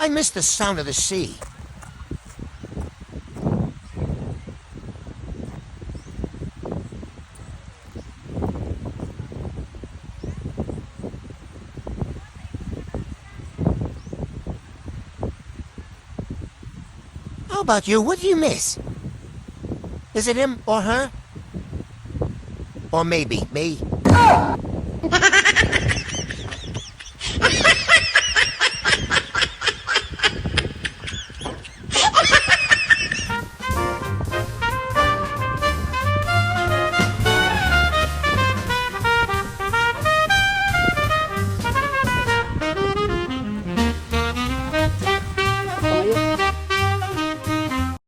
I miss the sound of the sea. How about you? What do you miss? Is it him or her? Or maybe me?